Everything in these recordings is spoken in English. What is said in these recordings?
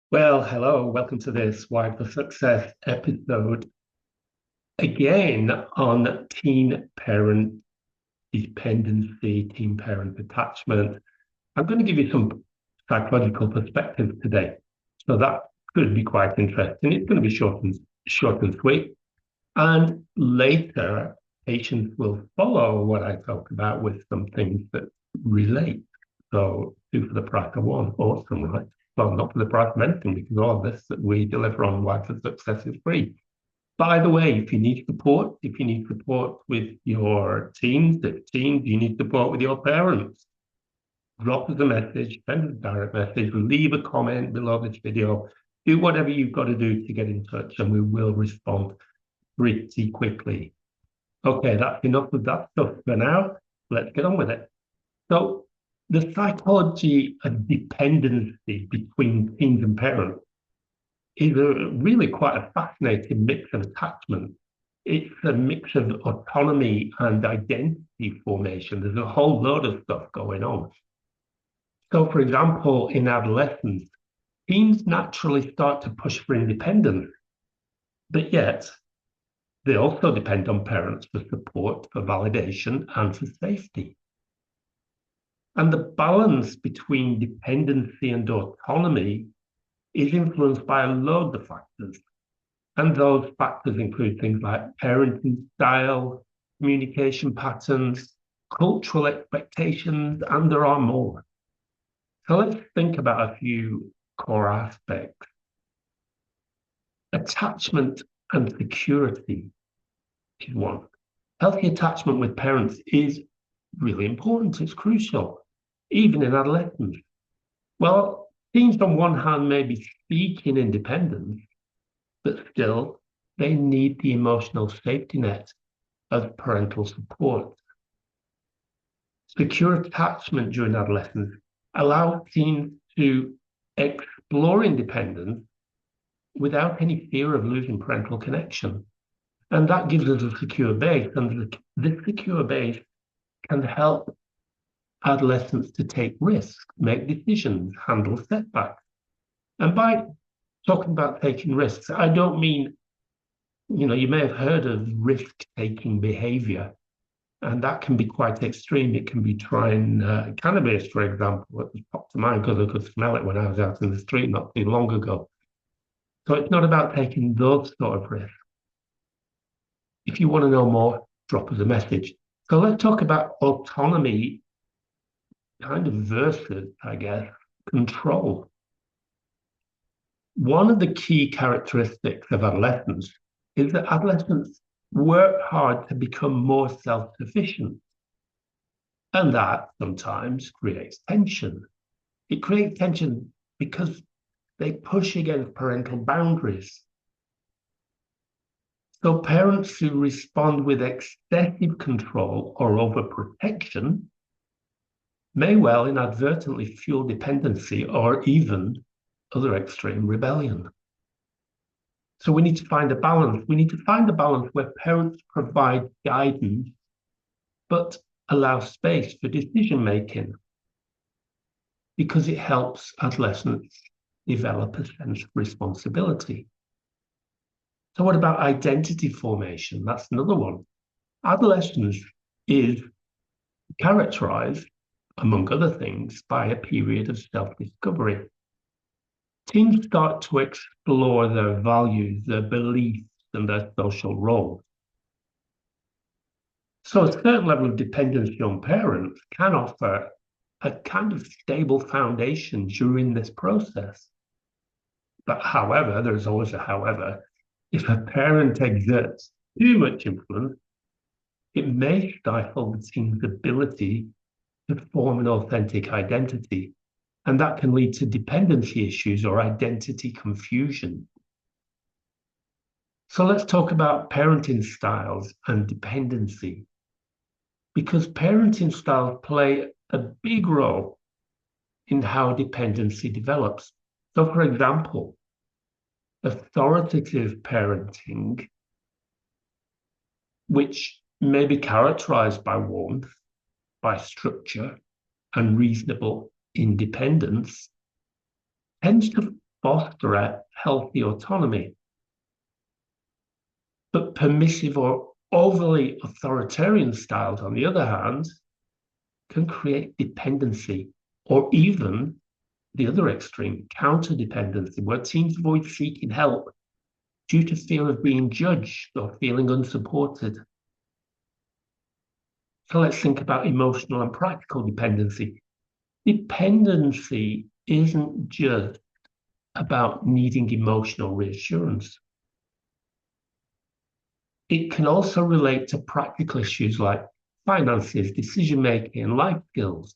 Well, hello, welcome to this Wired for Success episode again on teen parent dependency, teen parent attachment. I'm going to give you some psychological perspectives today. So that could be quite interesting. It's going to be short and sweet. And later, patients will follow what I talk about with some things that relate. So two for the price of one. Awesome, right? Well, not for the price of anything, because all of this that we deliver on Wired for Success is free. By the way, if you need support with your teams, you need support with your parents, drop us a message, send us a direct message, leave a comment below this video, do whatever you've got to do to get in touch, and we will respond pretty quickly. Okay, that's enough of that stuff for now. Let's get on with it. So, the psychology of dependency between teens and parents is really quite a fascinating mix of attachment. It's a mix of autonomy and identity formation. There's a whole load of stuff going on. So, for example, in adolescence, teens naturally start to push for independence, but yet they also depend on parents for support, for validation, and for safety. And the balance between dependency and autonomy is influenced by a load of factors. And those factors include things like parenting style, communication patterns, cultural expectations, and there are more. So let's think about a few core aspects. Attachment and security is one. Healthy attachment with parents is really important. It's crucial, even in adolescence. Well, teens on one hand may be seeking independence, but still they need the emotional safety net of parental support. Secure attachment during adolescence allows teens to explore independence without any fear of losing parental connection. And that gives us a secure base. And this secure base can help adolescents to take risks, make decisions, handle setbacks. And by talking about taking risks, I don't mean, you may have heard of risk-taking behavior, and that can be quite extreme. It can be trying cannabis, for example. It was popped to mind because I could smell it when I was out in the street not too long ago. So it's not about taking those sort of risks. If you want to know more, drop us a message. So let's talk about autonomy kind of versus, I guess, control. One of the key characteristics of adolescence is that adolescents work hard to become more self-sufficient. And that sometimes creates tension. It creates tension because they push against parental boundaries. So parents who respond with excessive control or overprotection may well inadvertently fuel dependency or even other extreme rebellion. So we need to find a balance. We need to find a balance where parents provide guidance, but allow space for decision making, because it helps adolescents develop a sense of responsibility. So what about identity formation? That's another one. Adolescence is characterized, among other things, by a period of self-discovery. Teens start to explore their values, their beliefs, and their social roles. So a certain level of dependency on parents can offer a kind of stable foundation during this process. But however, there's always a however, if a parent exerts too much influence, it may stifle the teen's ability to form an authentic identity. And that can lead to dependency issues or identity confusion. So let's talk about parenting styles and dependency, because parenting styles play a big role in how dependency develops. So, for example, authoritative parenting, which may be characterized by warmth, by structure, and reasonable independence, tends to foster a healthy autonomy. But permissive or overly authoritarian styles, on the other hand, can create dependency, or even the other extreme, counter-dependency, where teens avoid seeking help due to fear of being judged or feeling unsupported. So let's think about emotional and practical dependency. Dependency isn't just about needing emotional reassurance. It can also relate to practical issues like finances, decision-making, and life skills.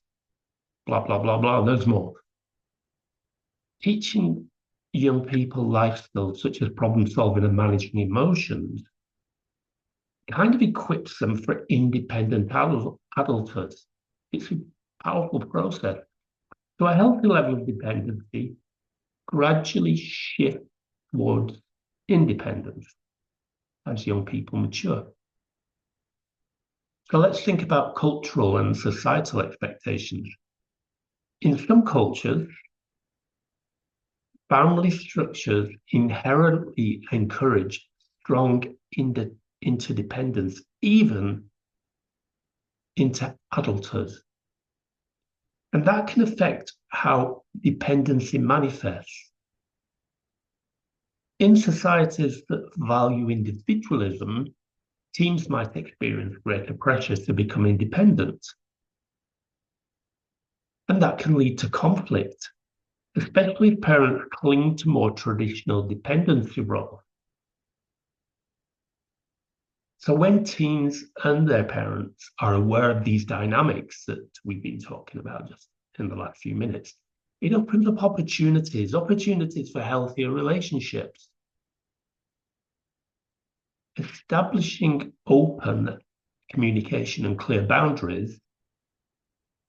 Blah, blah, blah, blah. There's more. Teaching young people life skills such as problem solving and managing emotions kind of equips them for independent adulthood. It's a powerful process. So a healthy level of dependency gradually shifts towards independence as young people mature. So let's think about cultural and societal expectations. In some cultures, family structures inherently encourage strong interdependence, even into adulthood. And that can affect how dependency manifests. In societies that value individualism, teens might experience greater pressure to become independent. And that can lead to conflict, especially if parents cling to more traditional dependency roles. So when teens and their parents are aware of these dynamics that we've been talking about just in the last few minutes, it opens up opportunities for healthier relationships. Establishing open communication and clear boundaries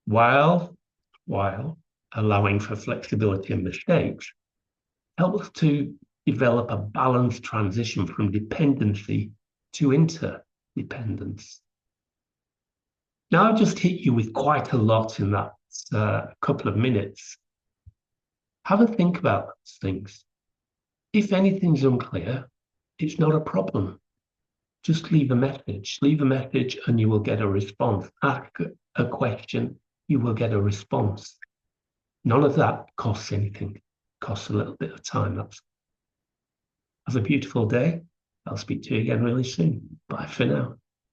while allowing for flexibility and mistakes helps to develop a balanced transition from dependency to interdependence. Now, I've just hit you with quite a lot in that couple of minutes. Have a think about those things. If anything's unclear, it's not a problem. Just leave a message. Leave a message and you will get a response. Ask a question, you will get a response. None of that costs anything. It costs a little bit of time. Have a beautiful day. I'll speak to you again really soon. Bye for now.